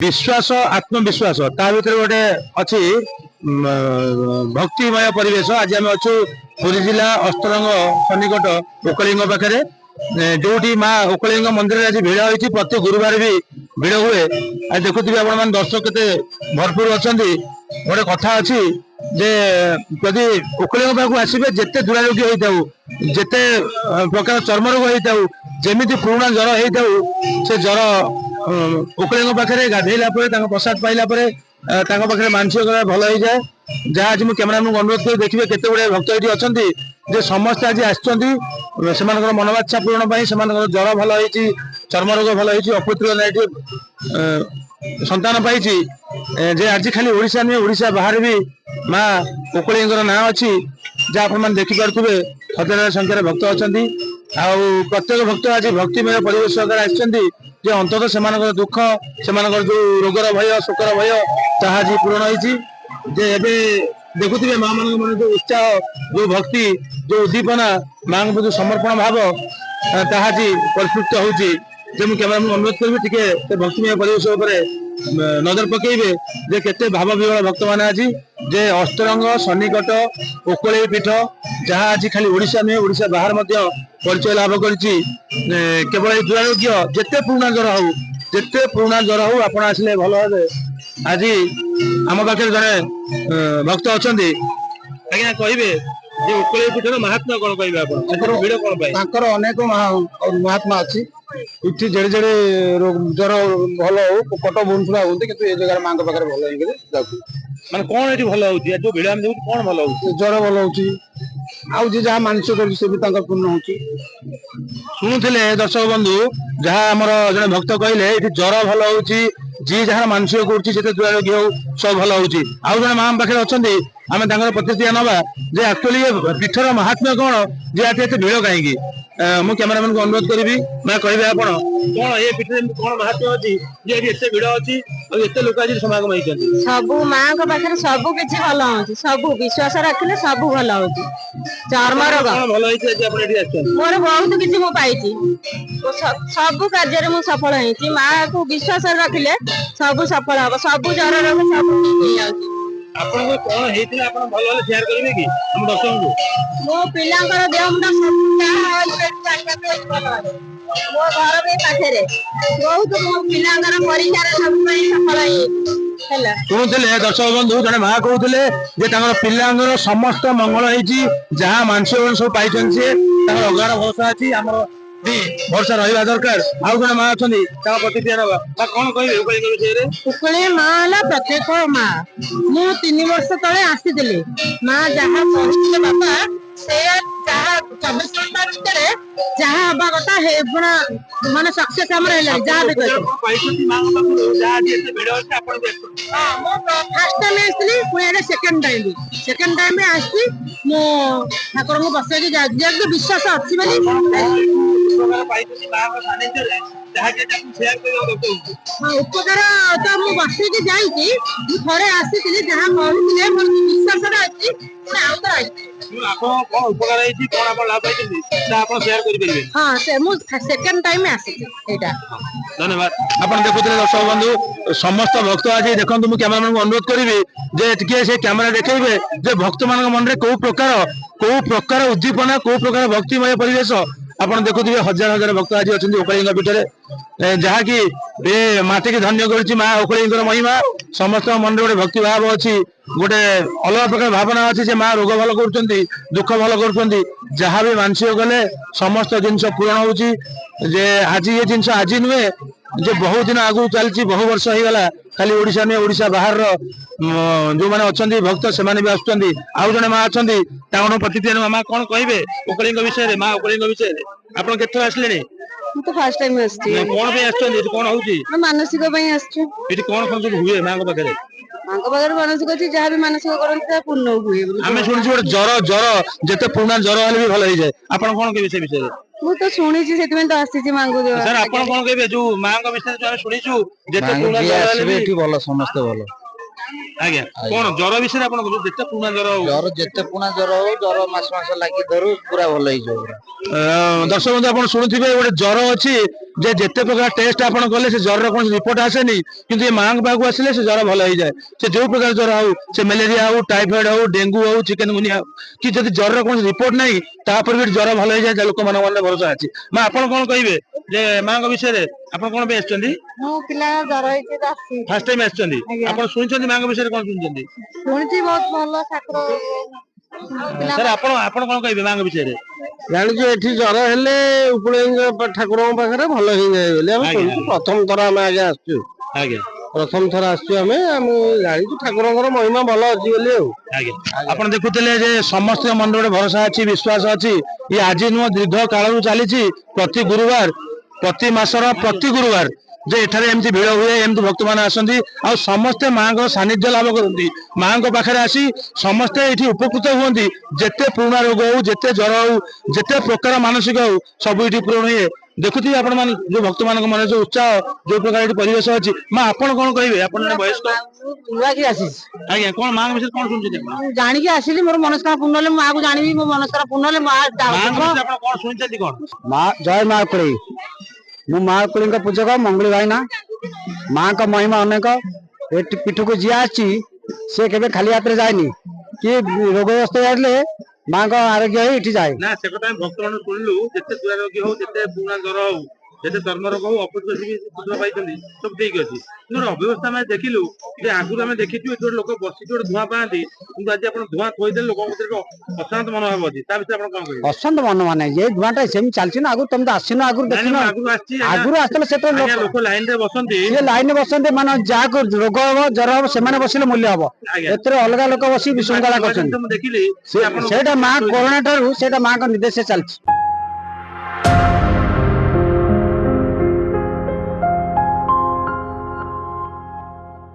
विश्वास आत्मविश्वास ता भर गोटे अच्छी भक्तिमय परिवेश। आज आम अच्छु पुरी जिला अस्तरंग सन्निकट उकलिंग पाखे जो माँ उकलिंग मंदिर आज भिड़ होती प्रति गुरुवार भी भिड़ हुए। आज देखुवे आप दर्शक के भरपूर अच्छा गोटे कथा अच्छी जे यदि उकलिंग पाक आसवे जिते दुरारोग्य होता जिते प्रकार चर्म रोग होता जमी पुराणा जर होता से जर उकलिंग पाखे गाधेला प्रसाद पाइला पाखे मानसिक भल हो जाए। जहाँ आज मुझे कैमेरामैन को अनुरोध कर देखिए केते गुड़े भक्त ये अच्छा जे समस्त आज आस मनोवाच्छा पूरण से जर भल हो चर्म रोग भल हो अपुत्र संतान पाई जे आज खाली ओडिशा नुहे ओडिशा बाहर भी माँ उकलिंग ना अच्छी जहाँ आप देखिपे हजार संख्यार भक्त अच्छा प्रत्येक भक्त आज भक्तिमय परिवेश जे अंततः से दुख से जो रोगर भय शोकर भय ताहा आज पूरण हो देखुवे माँ मान जो उत्साह जो भक्ति जो उद्दीपना माँ जो समर्पण भाव ताहा परिस्फुट होती कैमेरामैन अनुरोध करी टे भक्तिमय परिवेश नजर पकेबे जे केते भाव विहल भक्त मैंने आज जे अस्तरंग सन्निकट उकली पीठ जहाँ आज खाली ओडिशा नुहे ओडिशा बाहर परिचय लाभ कर केवल दुरारोग्य जिते पुराणा ज्वर हो जिते पुराणा ज्वर हो आप आसले भल हे। आज आम पाखे जड़े भक्त अच्छा आज्ञा कहे उकली पीठर महात्मा कौन कहे भिड़ कौन अनेक महात्मा अच्छी इठी जेड़े जेड़े ज्वर भल हो कट भुवनेश्वर होती कि ये जगह माँ पाखे भल मान कौन ये भल हो जो भिड़ आम कौन भल हो ज्वर भल हो जहाँ मानसिक कर पूर्ण हो शुणुले दर्शक बंधु जहाँ आमर जड़े भक्त कहले ये ज्वर भल हो जी जहाँ मानसिक कर दुरारोग्य हो सब भल हो जड़े माँ पाखे अच्छा आम प्रतिक्रिया नवा जे एक्चुअली पीठर महात्म्य कौन जे आज भिड़ कहीं मु कैमेरामैन को अनुरोध करी मैं कहे आप कौन ये पीठ कौन महात्म्य अच्छी जे भिड़ अच्छी और लोक आज समागम होती सब माँ पाखे सब किसी भल हो सब विश्वास रखिले सब भल हो चर्म रोग मोर बहुत किसी मुझे सब कार्य मुझे सफल होती माँ को विश्वास रखिले सब सफल हम सब ज्वर रोग सब आपन कौन हेतिला आपन भल भल शेयर करिवे कि हम दर्शक को मो पिलांकर देह मुंडा सब मो घर भी पाखे रे बहुत मो पिलांकर परीक्षा सब सफल है शुणुले दर्शक बंधु जड़े माँ कहते पिलांर समस्त मंगल हो जहाँ मानसिक सब पाई अगार भरोसा अच्छी आम भरोसा रहा दरकार आउ जन माँ अच्छा प्रतिक्रिया ना कौन कहे उकली माँ प्रत्येक माँ मु 3 वर्ष तले आसी माँ जहाँ कहते बापा से जहाँ 24 घंटा भितर जहाँ हवा कथा है पूरा माने सक्सेस हमर है जहाँ भी फर्स्ट टाइम आसली पुणी सेकंड टाइम में आसी मो ठाकुर को बस विश्वास अच्छी उपकार तो मुझे बसैकी जाइए थे आसी जहाँ कहते विश्वास अच्छी धन्यवाद आप देखुते दर्शक बंधु समस्त भक्त आज देखो मुझे कैमेरामैन को अनुरोध करी से कैमेरा देखेबे जे भक्त मान मन में कौ प्रकार उद्दीपना कौ प्रकार भक्तिमय परिवेश आप देखुए हजार हजार भक्त आज अच्छा उकलिंग पीठे जहाँ कि ये माटी की धन्य कर माँ उकलिंग महिमा समस्त मन में गोटे भक्ति भाव अच्छी गोटे अलग प्रकार भावना अच्छी से माँ रोग भल कर दुख भल कर जहाँ भी मानसिक गले समस्त जिनस पूरण हो आज ये जिनस आज नुहे जो बहुत दिन आगु चलती बहु वर्ष हो गला खाली ओडिशा नुहे ओडिशा बाहर जो मैंने अच्छा भक्त से भी आसुच्च आउ जड़े माँ अच्छा प्रतिक्रिया माँ कौन कहे उकलिंग विषय माँ उकलिंग विषय आप केत आसले तो फर्स्ट टाइम कौन कौन हो मानसिक कौन कौन सब हुए माँ पाखे माँ पाखे मानसिक अच्छी जहाँ भी मानसिक करते पूर्ण हुए आम शुणु ज्वर ज्वर जिते पुराणा ज्वर हेल्ले भी भल हो जाए आप कौन कहे से विषय मु तो शुणी तो आसी माँ को सर आप कौन कहे जो माँ विषय जो शुणीचु जिते पुराणा ज्वर हेल्ले भल समस्त भल ଆଜ୍ଞା କଣ ଜର ବିଷୟରେ ଆପଣ ଯେତେ ପୁରୁଣା ଜର ହଉ ଜ୍ୱର ଯେତେ ପୁଣା ଜ୍ୱର ହଉ ଜ୍ୱର ମାସ ଲାଗି ଧରୁ ପୁରା ଭଲ ହେଇଯିବ ପୁରା। ଦର୍ଶକ ବନ୍ଧୁ ଆପଣ ଶୁଣୁଥିବେ ଗୋଟେ ଜର ଅଛି ଯେ ଯେତେ ପ୍ରକାର ଟେଷ୍ଟ ଆପଣ କଲେ ସେ ଜରର କୌଣସି ରିପୋର୍ଟ ଆସେନି, କିନ୍ତୁ ଏ ମାଙ୍କ ପାଖକୁ ଆସିଲେ ସେ ଜର ଭଲ ହେଇଯାଏ। ସେ ଯୋଉ ପ୍ରକାର ଜର ହଉ, ସେ ମ୍ୟାଲେରିଆ ହଉ, ଟାଇଫଏଡ ହଉ, ଡେଙ୍ଗୁ ହଉ, ଚିକେନ ଗୁନିଆ ହଉ, କି ଯଦି ଜରର କୌଣସି ରିପୋର୍ଟ ନାହିଁ ତାପରେ ବି ଜର ଭଲ ହେଇଯାଏ, ଲୋକମାନଙ୍କ ମନରେ ଭରସା ଅଛି। ମା ଆପଣ କଣ କହିବେ ଯେ ମାଙ୍କ ବିଷୟରେ? ଆପଣ କଣ ପାଇଁ ଆସିଛନ୍ତି? ମୋ ପିଲା ଜର ହେଇଛି ଆସିଛି। ଫାର୍ଷ୍ଟ ଟାଇମ ଆସିଛନ୍ତି ଆପଣ ଶୁଣିଛନ୍ତି ମାଙ୍କ ବିଷୟରେ କଣ ଶୁଣିଛନ୍ତି? ଶୁଣିଛି ବହୁତ ଭଲ ଠାକୁର। ସାର୍ ଆପଣ ଆପଣ କଣ କହିବେ ମାଙ୍କ ବିଷୟରେ? ଜାଣିଛୁ ଏଠି ଜ୍ୱର ହେଲେ ଉପଳେଇଙ୍କ ଠାକୁରଙ୍କ ପାଖରେ ଭଲ ହେଇଯାଏ ବୋଲି ଆମେ ଆଜ୍ଞା, ଶୁଣିଛୁ। ପ୍ରଥମ ଥର ଆମେ ଆଜ୍ଞା ଆସିଛୁ, ଆଜ୍ଞା ପ୍ରଥମ ଥର ଆସିଛୁ ଆମେ ଜାଣିଛୁ ଠାକୁରଙ୍କର ମହିମା ଭଲ ଅଛି ବୋଲି ଆଉ। ଆଜ୍ଞା ଆପଣ ଦେଖୁଥିଲେ ଯେ ସମସ୍ତଙ୍କ ମନରେ ଗୋଟେ ଭରସା ଅଛି, ବିଶ୍ୱାସ ଅଛି। ଇଏ ଆଜି ନୁହଁ ଦୀର୍ଘ କାଳରୁ ଚାଲିଛି। ପ୍ରତି ଗୁରୁବାର, ପ୍ରତି ମାସର ପ୍ରତି ଗୁରୁବାର ଯେ ଏଠାରେ ଏମିତି ଭିଡ଼ ହୁଏ, ଏମିତି ଭକ୍ତମାନେ ଆସନ୍ତି ଆଉ ସମସ୍ତେ ମାଙ୍କ ସାନ୍ନିଧ୍ୟ ଲାଭ କରନ୍ତି। ମାଙ୍କ ପାଖରେ ଆସି ସମସ୍ତେ ଏଠି ଉପକୃତ ହୁଅନ୍ତି। ଯେତେ ପୁରୁଣା ରୋଗ ହଉ, ଯେତେ ଜ୍ୱର ହଉ, ଯେତେ ପ୍ରକାର ମାନସିକ ହଉ, ସବୁ ଏଠି ପୂରଣ ହୁଏ। ଦେଖୁଥିବେ ଆପଣ ମାନେ ଯୋଉ ଭକ୍ତମାନଙ୍କ ମନରେ ଯୋଉ ଉତ୍ସାହ, ଯୋଉ ପ୍ରକାର ଏଠି ପରିବେଶ ଅଛି। ମା ଆପଣ କଣ କହିବେ? ଆପଣ ଜଣେ ବୟସ୍କ। ନୂଆକି ଆସିଛି, ଆଜ୍ଞା କଣ ମାଙ୍କ ବିଷୟରେ କଣ ଶୁଣିଛନ୍ତି ଆପଣ? ମୁଁ ଜାଣିକି ଆସିଲି। ମୋର ମନସ୍କାମନା ପୂର୍ଣ୍ଣ ହେଲେ ମୁଁ ମାଆକୁ ଜାଣିବି, ମୋ ମନସ୍କାମନା ପୂର୍ଣ୍ଣ ହେଲେ ମା ମାଙ୍କ ବିଷୟରେ ଆପଣ କଣ ଶୁଣିଛନ୍ତି କଣ? ମା ଜୟ ମା କୁଳେଇ। ମୁଁ ମା କୁଳେଇଙ୍କ ପୂଜକ ମଙ୍ଗୁଳି ଭାଇନା। ମାଙ୍କ ମହିମା ଅନେକ। ଏଠି ପୀଠକୁ ଯିଏ ଆସିଛି ସେ କେବେ ଖାଲି ହାତରେ ଯାଏନି, କି ରୋଗଗ୍ରସ୍ତ ହେଲେ ମାଙ୍କ ଆରୋଗ୍ୟ ହେଇ ଏଠି ଯାଏ। ନା ସେ କଥା ଆମେ ଭକ୍ତ ମାନଙ୍କୁ ଶୁଣିଲୁ, ଯେତେ ଦୂର ରୋଗୀ ହଉ, ଯେତେ ପୁରୁଣା ଜ୍ୱର ହଉ, ଯେତେ ଚର୍ମ ରୋଗ ହଉ, ଅପରିଚିତ ସୁବିଧା ପାଇଛନ୍ତି, ସବୁ ଠିକ ଅଛି। କିନ୍ତୁ ଗୋଟେ ଅବ୍ୟବସ୍ଥା ଆମେ ଦେଖିଲୁ ଯେ ଆଗରୁ ଆମେ ଦେଖିଛୁ ଏଠି ଗୋଟେ ଲୋକ ବସିକି ଗୋଟେ ଧୂଆଁ ପାଆନ୍ତି, କିନ୍ତୁ ଆଜି ଆପଣ ଧୂଆଁ ଥୋଇଦେଲେ ଲୋକଙ୍କ ଭିତରେ ଅଶାନ୍ତ ମନୋଭାବ ଅଛି। ତା ବିଷୟରେ ଆପଣ କଣ କହିବେ? ଅଶାନ୍ତ ମନ ମାନେ ଏ ଧୂଆଁଟା ସେମିତି ଚାଲିଛି ନା। ଆଗରୁ ତମେ ତ ଆସିନ, ଆଗରୁ ନାଇଁ ଦେଖିନ। ନାଇଁ, ମୁଁ ଆଗରୁ ଆସିଛି ଆଗରୁ ଆସିଥିଲେ ସେତେବେଳେ ଆଜ୍ଞା, ଲୋକ ଲାଇନ ରେ ବସନ୍ତି। ସିଏ ଲାଇନରେ ବସନ୍ତି, ମାନେ ଯାହାକୁ ରୋଗ ହବ, ଜ୍ୱର ହବ, ସେମାନେ ବସିଲେ ମୂଲ୍ୟ ହବ। ଆଜ୍ଞା ଏଥିରେ ଅଲଗା ଲୋକ ବସି କିନ୍ତୁ ଆଜି ବିଶୃଙ୍ଖଳା ନୂଆ ଜିନିଷ କରିଛନ୍ତି। ମୁଁ ଦେଖିଲି ଯେ ଆପଣ ସେଇଟା ମା କରୋନା ଠାରୁ ସେଇଟା ମାଙ୍କ ନିର୍ଦ୍ଦେଶ ଚାଲିଛି।